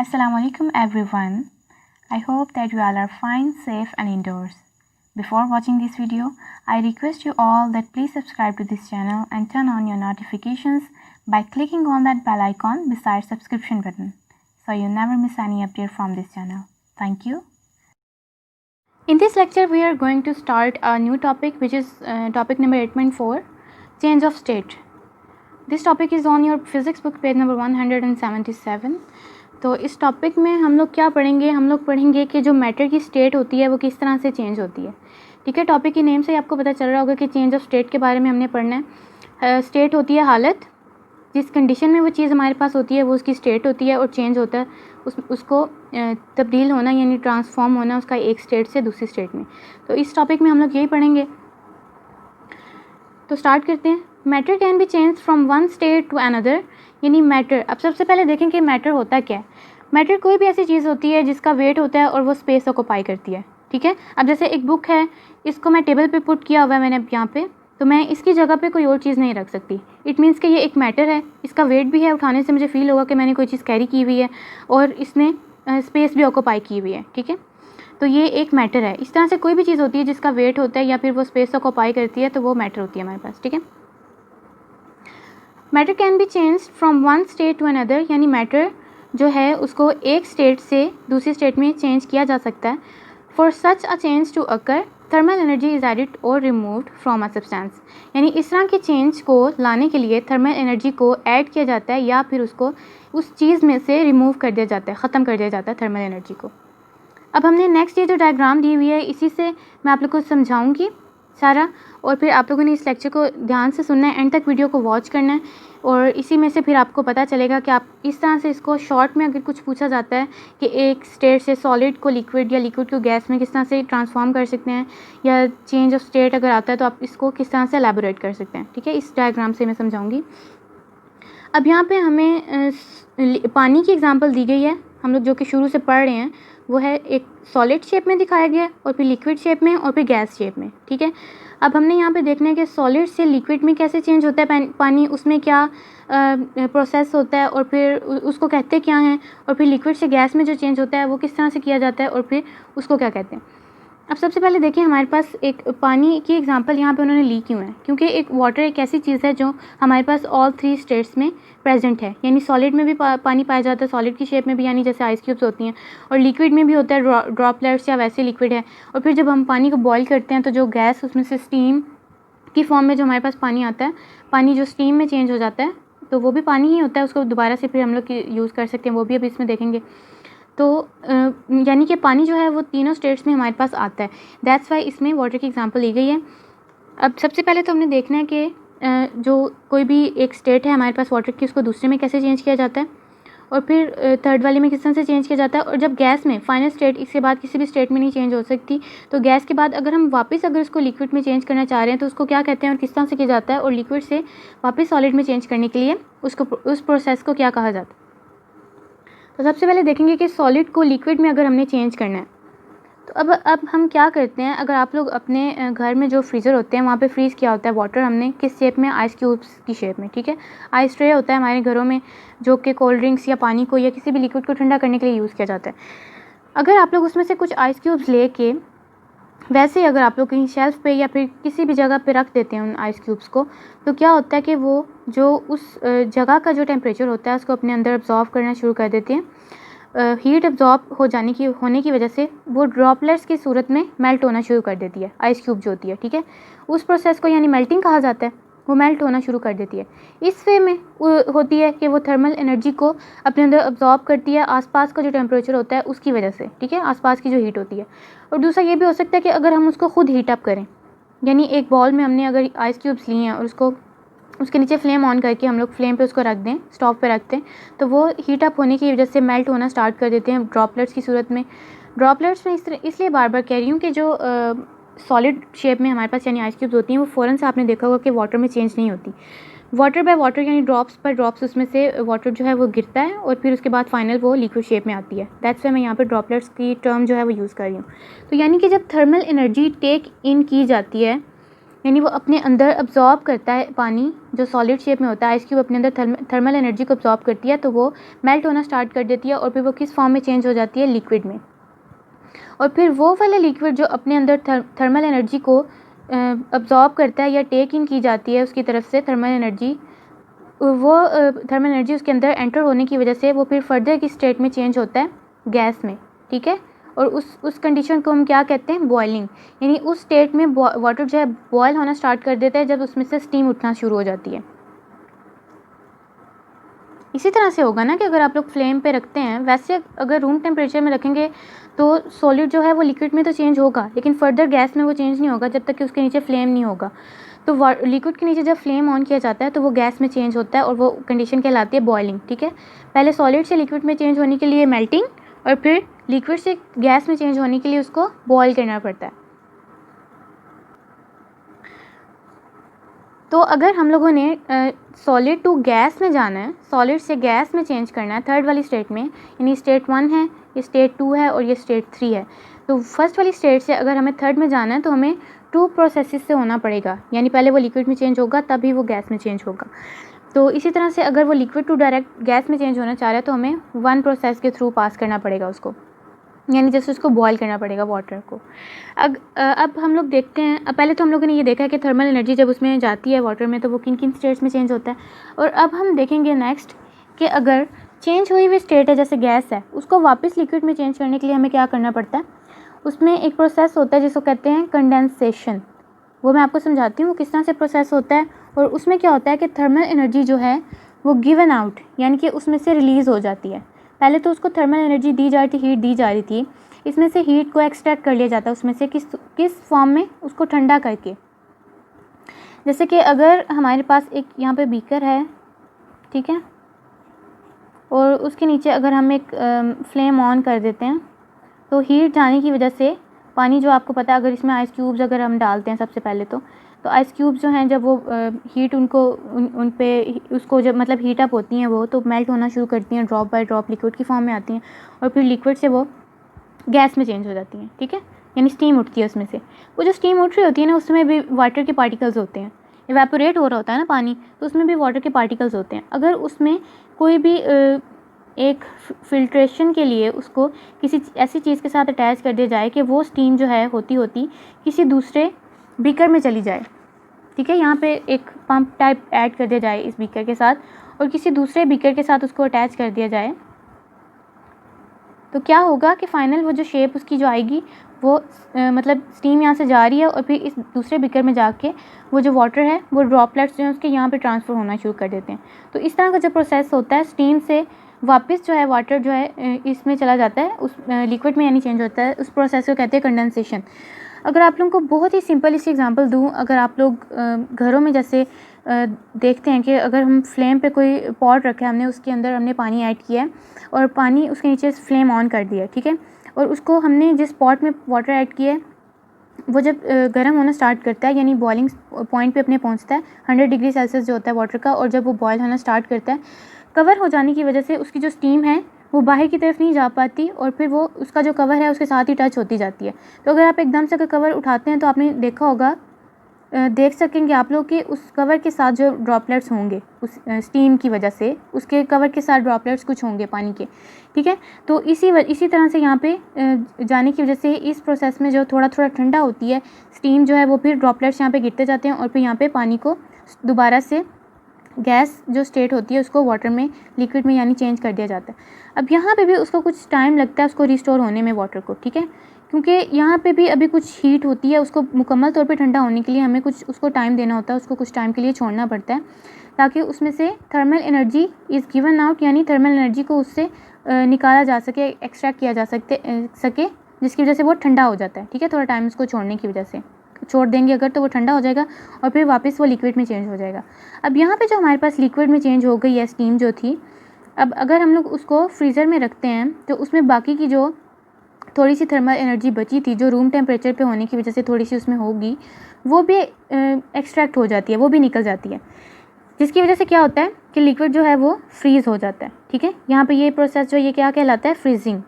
Assalamualaikum everyone. I hope that you all are fine, safe and indoors. Before watching this video, I request you all that please subscribe to this channel and turn on your notifications by clicking on that bell icon beside subscription button so you never miss any update from this channel. Thank you. In this lecture, we are going to start a new topic which is topic number 8.4, change of state. This topic is on your physics book page number 177. तो इस topic में हम लोग क्या पढ़ेंगे, हम लोग पढ़ेंगे कि जो मैटर की स्टेट होती है वो किस तरह से चेंज होती है। ठीक है, टॉपिक की नेम से आपको पता चल रहा होगा कि चेंज ऑफ स्टेट के बारे में हमने पढ़ना है। स्टेट होती है हालत, जिस कंडीशन में वो चीज़ हमारे पास होती है वो उसकी स्टेट होती है, और चेंज होता है उसको तब्दील होना यानी ट्रांसफॉर्म होना उसका एक स्टेट से दूसरी स्टेट में। तो इस टॉपिक में हम लोग यही पढ़ेंगे। तो स्टार्ट करते हैं। Matter can be change from one state to another, यानी मैटर। अब सबसे पहले देखें कि मैटर होता क्या है। मैटर कोई भी ऐसी चीज़ होती है जिसका वेट होता है और वो स्पेस ऑक्यूपाई करती है। ठीक है, अब जैसे एक बुक है, इसको मैं टेबल पे पुट किया हुआ है मैंने यहाँ पे, तो मैं इसकी जगह पे कोई और चीज़ नहीं रख सकती। इट मीन्स कि ये एक मैटर है, इसका वेट भी है, उठाने से मुझे फील होगा कि मैंने कोई चीज़ कैरी की हुई है और इसने स्पेस भी ऑक्यूपाई की हुई है। ठीक है, तो ये एक मैटर है। इस तरह से कोई भी चीज़ होती है जिसका वेट होता है या फिर वो स्पेस ऑक्यूपाई करती है तो वो मैटर होती है हमारे पास। ठीक है, matter can be change from one state to another, यानी मैटर जो है उसको एक स्टेट से दूसरी स्टेट में चेंज किया जा सकता है। For such a change to occur thermal energy is added और रिमूव्ड फ्रॉम अ सब्सटेंस, यानी इस तरह के चेंज को लाने के लिए थर्मल एनर्जी को ऐड किया जाता है या फिर उसको उस चीज़ में से रिमूव कर दिया जाता है, ख़त्म कर दिया जाता है थर्मल एनर्जी को। अब हमने नेक्स्ट ये जो डायग्राम दी हुई है इसी से मैं आप लोग को समझाऊंगी सारा, और फिर आप लोगों ने इस लेक्चर को ध्यान से सुनना है, एंड तक वीडियो को वॉच करना है, और इसी में से फिर आपको पता चलेगा कि आप इस तरह से इसको शॉर्ट में अगर कुछ पूछा जाता है कि एक स्टेट से सॉलिड को लिक्विड या लिक्विड को गैस में किस तरह से ट्रांसफॉर्म कर सकते हैं, या चेंज ऑफ स्टेट अगर आता है तो आप इसको किस तरह से एलैबोरेट कर सकते हैं। ठीक है, इस डायग्राम से मैं समझाऊँगी। अब यहाँ पर हमें पानी की एग्ज़ाम्पल दी गई है, हम लोग जो कि शुरू से पढ़ रहे हैं वो है एक सॉलिड शेप में दिखाया गया है और फिर लिक्विड शेप में और फिर गैस शेप में। ठीक है, अब हमने यहाँ पे देखना है कि सॉलिड से लिक्विड में कैसे चेंज होता है पानी, उसमें क्या प्रोसेस होता है और फिर उसको कहते क्या हैं, और फिर लिक्विड से गैस में जो चेंज होता है वो किस तरह से किया जाता है और फिर उसको क्या कहते हैं। अब सबसे पहले देखिए, हमारे पास एक पानी की एग्जांपल यहाँ पे उन्होंने ली क्यों है, क्योंकि एक वाटर एक ऐसी चीज़ है जो हमारे पास ऑल थ्री स्टेट्स में प्रेजेंट है, यानी सॉलिड में भी पानी पाया जाता है, सॉलिड की शेप में भी, यानी जैसे आइस क्यूब्स होती हैं, और लिक्विड में भी होता है, ड्रॉपलेट्स या वैसे लिक्विड है। और फिर जब हम पानी को बॉईल करते हैं तो जो गैस उसमें से स्टीम की फॉर्म में जो हमारे पास पानी आता है, पानी जो स्टीम में चेंज हो जाता है तो वो भी पानी ही होता है, उसको दोबारा से फिर हम लोग यूज़ कर सकते हैं, वो भी अभी इसमें देखेंगे। तो यानी कि पानी जो है वो तीनों स्टेट्स में हमारे पास आता है, दैट्स वाई इसमें वाटर की एग्जांपल ली गई है। अब सबसे पहले तो हमने देखना है कि जो कोई भी एक स्टेट है हमारे पास वाटर की, उसको दूसरे में कैसे चेंज किया जाता है, और फिर थर्ड वाले में किस तरह से चेंज किया जाता है। और जब गैस में फाइनल स्टेट इसके बाद किसी भी स्टेट में नहीं चेंज हो सकती, तो गैस के बाद अगर हम वापस अगर उसको लिक्विड में चेंज करना चाह रहे हैं तो उसको क्या कहते हैं और किस तरह से किया जाता है, और लिक्विड से वापस सॉलिड में चेंज करने के लिए उसको उस प्रोसेस को क्या कहा जाता है। तो सबसे पहले देखेंगे कि सॉलिड को लिक्विड में अगर हमने चेंज करना है तो अब हम क्या करते हैं। अगर आप लोग अपने घर में जो फ्रीज़र होते हैं वहाँ पे फ्रीज़ किया होता है वाटर हमने किस शेप में, आइस क्यूब्स की शेप में। ठीक है, आइस ट्रे होता है हमारे घरों में जो कि कोल्ड ड्रिंक्स या पानी को या किसी भी लिक्विड को ठंडा करने के लिए यूज़ किया जाता है। अगर आप लोग उसमें से कुछ आइस क्यूब्स लेके वैसे अगर आप लोग कहीं शेल्फ़ पे या फिर किसी भी जगह पे रख देते हैं उन आइस क्यूब्स को, तो क्या होता है कि वो जो उस जगह का जो टेम्परेचर होता है उसको अपने अंदर अब्जॉर्व करना शुरू कर देते हैं। हीट अब्जॉर्ब होने की वजह से वो ड्रॉपलेट्स की सूरत में मेल्ट होना शुरू कर देती है आइस क्यूब जो होती है। ठीक है, उस प्रोसेस को यानी मेल्टिंग कहा जाता है, वो मेल्ट होना शुरू कर देती है। इस वे में होती है कि वो थर्मल एनर्जी को अपने अंदर अब्जॉर्ब करती है आसपास का जो टेम्परेचर होता है उसकी वजह से। ठीक है, आसपास की जो हीट होती है। और दूसरा ये भी हो सकता है कि अगर हम उसको खुद हीट अप करें, यानी एक बॉल में हमने अगर आइस क्यूब्स लिए हैं और उसको उसके नीचे फ्लेम ऑन करके हम लोग फ्लेम पे उसको रख दें, स्टोव पे रखते हैं, तो वो हीट अप होने की वजह से मेल्ट होना स्टार्ट कर देते हैं ड्रॉपलेट्स की सूरत में। ड्रॉपलेट्स में इसलिए बार बार कह रही हूँ कि जो सॉलिड शेप में हमारे पास यानी आइस क्यूब्स होती हैं वो फ़ौरन से आपने देखा होगा कि वाटर में चेंज नहीं होती। वाटर बाय वाटर यानी ड्रॉप्स पर ड्रॉप्स उसमें से वाटर जो है वो गिरता है और फिर उसके बाद फाइनल वो लिक्विड शेप में आती है। दैट्स वाई मैं यहाँ पर ड्रॉपलेट्स की टर्म जो है वो यूज़ कर रही हूँ। तो यानी कि जब थर्मल एनर्जी टेक इन की जाती है यानी वो अपने अंदर अब्जॉर्ब करता है पानी जो सॉलिड शेप में होता है, आइस क्यूब अपने अंदर थर्मल एनर्जी को अब्जॉर्ब करती है, तो वो मेल्ट होना स्टार्ट कर देती है और फिर वो किस फॉर्म में चेंज हो जाती है, लिक्विड में। और फिर वो वाला लिक्विड जो अपने अंदर थर्मल एनर्जी को अब्जॉर्ब करता है या टेक इन की जाती है उसकी तरफ से थर्मल एनर्जी, वो थर्मल एनर्जी उसके अंदर एंटर होने की वजह से वो फिर फर्दर की स्टेट में चेंज होता है गैस में, ठीक है। और उस कंडीशन को हम क्या कहते हैं, बॉइलिंग। यानी उस स्टेट में वाटर जो है बॉयल होना स्टार्ट कर देता है जब उसमें से स्टीम उठना शुरू हो जाती है। इसी तरह से होगा ना कि अगर आप लोग फ्लेम पे रखते हैं, वैसे अगर रूम टेम्परेचर में रखेंगे तो सॉलिड जो है वो लिक्विड में तो चेंज होगा, लेकिन फर्दर गैस में वो चेंज नहीं होगा जब तक कि उसके नीचे फ्लेम नहीं होगा। तो लिक्विड के नीचे जब फ्लेम ऑन किया जाता है तो वो गैस में चेंज होता है और वो कंडीशन कहलाती है बॉइलिंग, ठीक है। पहले सॉलिड से लिक्विड में चेंज होने के लिए मेल्टिंग, और फिर लिक्विड से गैस में चेंज होने के लिए उसको बॉयल करना पड़ता है। तो अगर हम लोगों ने सॉलिड टू गैस में जाना है, सॉलिड से गैस में चेंज करना है थर्ड वाली स्टेट में, यानी स्टेट 1 है, ये स्टेट 2 है और ये स्टेट 3 है। तो फर्स्ट वाली स्टेट से अगर हमें थर्ड में जाना है तो हमें 2 प्रोसेसेस से होना पड़ेगा, यानी पहले वो लिक्विड में चेंज होगा तभी वो गैस में चेंज होगा। तो इसी तरह से अगर वो लिक्विड टू डायरेक्ट गैस में चेंज होना चाह रहा है तो हमें 1 प्रोसेस के थ्रू पास करना पड़ेगा उसको, यानी जैसे उसको बॉयल करना पड़ेगा वाटर को। अब हम लोग देखते हैं, अब पहले तो हम लोगों ने ये देखा है कि थर्मल एनर्जी जब उसमें जाती है वाटर में तो वो किन किन स्टेट्स में चेंज होता है। और अब हम देखेंगे नेक्स्ट कि अगर चेंज हुई हुई स्टेट है जैसे गैस है, उसको वापस लिक्विड में चेंज करने के लिए हमें क्या करना पड़ता है। उसमें एक प्रोसेस होता है जिसको कहते हैं कंडेंसेशन। वो मैं आपको समझाती हूँ किस तरह से प्रोसेस होता है। और उसमें क्या होता है कि थर्मल एनर्जी जो है वो गिवन आउट, यानी कि उसमें से रिलीज़ हो जाती है। पहले तो उसको थर्मल एनर्जी दी जा रही थी, हीट दी जा रही थी, इसमें से हीट को एक्सट्रैक्ट कर लिया जाता है उसमें से किस फॉर्म में, उसको ठंडा करके। जैसे कि अगर हमारे पास एक यहाँ पे बीकर है, ठीक है, और उसके नीचे अगर हम एक फ्लेम ऑन कर देते हैं तो हीट जाने की वजह से पानी, जो आपको पता है अगर इसमें आइस क्यूब्स अगर हम डालते हैं सबसे पहले तो आइस क्यूब्स जो हैं जब वो हीट उन पे उसको जब मतलब हीट अप होती हैं वो तो मेल्ट होना शुरू करती हैं, ड्रॉप बाय ड्रॉप लिक्विड की फॉर्म में आती हैं और फिर लिक्विड से वो गैस में चेंज हो जाती हैं, ठीक है। यानी स्टीम उठती है उसमें से। वो जो स्टीम उठ रही होती है ना उसमें भी वाटर के पार्टिकल्स होते हैं, इवेपोरेट हो रहा होता है ना पानी, तो उसमें भी वाटर के पार्टिकल्स होते हैं। अगर उसमें कोई भी एक फिल्ट्रेशन के लिए उसको किसी ऐसी चीज़ के साथ अटैच कर दिया जाए कि वो स्टीम जो है होती किसी दूसरे बीकर में चली जाए, ठीक है। यहाँ पे एक पंप टाइप ऐड कर दिया जाए इस बीकर के साथ और किसी दूसरे बीकर के साथ उसको अटैच कर दिया जाए, तो क्या होगा कि फ़ाइनल वो जो शेप उसकी जो आएगी वो मतलब स्टीम यहाँ से जा रही है और फिर इस दूसरे बीकर में जाके वो जो वाटर है वो ड्रॉपलेट्स जो हैं उसके यहाँ पे ट्रांसफ़र होना शुरू कर देते हैं। तो इस तरह का जो प्रोसेस होता है, स्टीम से वापस जो है वाटर जो है इसमें चला जाता है, उस लिक्विड में यानी चेंज होता है, उस प्रोसेस को कहते हैं कंडेंसेशन। अगर आप लोगों को बहुत ही सिंपल इसकी एग्जांपल दूँ, अगर आप लोग घरों में जैसे देखते हैं कि अगर हम फ्लेम पे कोई पॉट रखा है हमने, उसके अंदर हमने पानी ऐड किया है और पानी उसके नीचे फ्लेम ऑन कर दिया है, ठीक है, और उसको हमने जिस पॉट में वाटर ऐड किया है वो जब गर्म होना स्टार्ट करता है, यानी बॉइलिंग पॉइंट पे अपने पहुंचता है 100 डिग्री सेल्सियस जो होता है वाटर का, और जब वो बॉयल होना स्टार्ट करता है, कवर हो जाने की वजह से उसकी जो स्टीम है वो बाहर की तरफ नहीं जा पाती और फिर वो उसका जो कवर है उसके साथ ही टच होती जाती है। तो अगर आप एकदम से अगर कवर उठाते हैं तो आपने देखा होगा, देख सकेंगे आप लोग कि उस कवर के साथ जो ड्रॉपलेट्स होंगे उस स्टीम की वजह से उसके कवर के साथ ड्रॉपलेट्स कुछ होंगे पानी के, ठीक है। तो इसी तरह से यहाँ पे जाने की वजह से इस प्रोसेस में जो थोड़ा थोड़ा ठंडा होती है स्टीम जो है वो फिर ड्रॉपलेट्स यहाँ पे गिरते जाते हैं और फिर यहाँ पे पानी को दोबारा से गैस जो स्टेट होती है उसको वाटर में, लिक्विड में यानी चेंज कर दिया जाता है। अब यहाँ पे भी उसको कुछ टाइम लगता है उसको रिस्टोर होने में वाटर को, ठीक है, क्योंकि यहाँ पे भी अभी कुछ हीट होती है, उसको मुकम्मल तौर पे ठंडा होने के लिए हमें कुछ उसको टाइम देना होता है, उसको कुछ टाइम के लिए छोड़ना पड़ता है ताकि उसमें से thermal energy is given out, यानी थर्मल एनर्जी को उससे निकाला जा सके, एक्सट्रैक्ट किया जा सके जिसकी वजह से वो ठंडा हो जाता है, ठीक है। थोड़ा टाइम उसको छोड़ने की वजह से छोड़ देंगे अगर तो वो ठंडा हो जाएगा और फिर वापस वो लिक्विड में चेंज हो जाएगा। अब यहाँ पे जो हमारे पास लिक्विड में चेंज हो गई है स्टीम जो थी, अब अगर हम लोग उसको फ्रीज़र में रखते हैं तो उसमें बाकी की जो थोड़ी सी थर्मल एनर्जी बची थी जो रूम टेम्परेचर पे होने की वजह से थोड़ी सी उसमें होगी, वो भी एक्सट्रैक्ट हो जाती है, वो भी निकल जाती है, जिसकी वजह से क्या होता है कि लिक्विड जो है वो फ्रीज़ हो जाता है, ठीक है। यहाँ पे ये प्रोसेस जो ये क्या कहलाता है, फ्रीजिंग।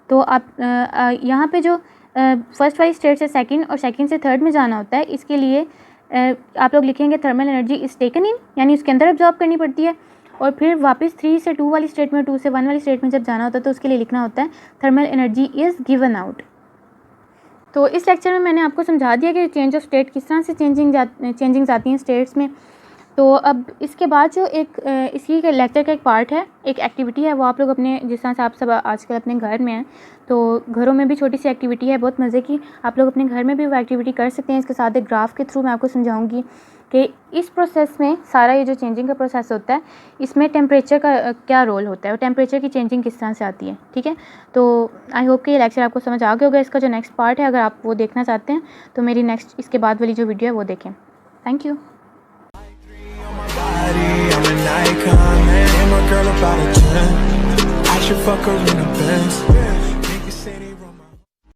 तो आप यहाँ पे जो फर्स्ट वाली स्टेट से सेकंड और सेकंड से थर्ड में जाना होता है, इसके लिए आप लोग लिखेंगे thermal energy is taken in, यानी उसके अंदर अब्जॉर्ब करनी पड़ती है। और फिर वापस 3 से 2 वाली स्टेट में, 2 से 1 वाली स्टेट में जब जाना होता है तो उसके लिए लिखना होता है thermal energy is given out. तो इस लेक्चर में मैंने आपको समझा दिया कि चेंज ऑफ स्टेट किस तरह से चेंजिंग्स आती हैं स्टेट्स में। तो अब इसके बाद जो एक इसी के लेक्चर का एक पार्ट है, एक एक्टिविटी है, वो आप लोग अपने, जिस तरह से आप सब आजकल अपने घर में हैं तो घरों में भी छोटी सी एक्टिविटी है बहुत मज़े की, आप लोग अपने घर में भी वो एक्टिविटी कर सकते हैं। इसके साथ एक ग्राफ के थ्रू मैं आपको समझाऊंगी कि इस प्रोसेस में सारा ये जो चेंजिंग का प्रोसेस होता है इसमें टेम्परेचर का क्या रोल होता है और टेम्परेचर की चेंजिंग किस तरह से आती है। ठीक है, तो आई होप कि ये लेक्चर आपको समझ आ गया होगा। इसका जो नेक्स्ट पार्ट है, अगर आप वो देखना चाहते हैं तो मेरी नेक्स्ट इसके बाद वाली जो वीडियो है वो देखें। Thank you. I'm an icon, man. I'm a girl about a 10. I should fuck her in a Benz.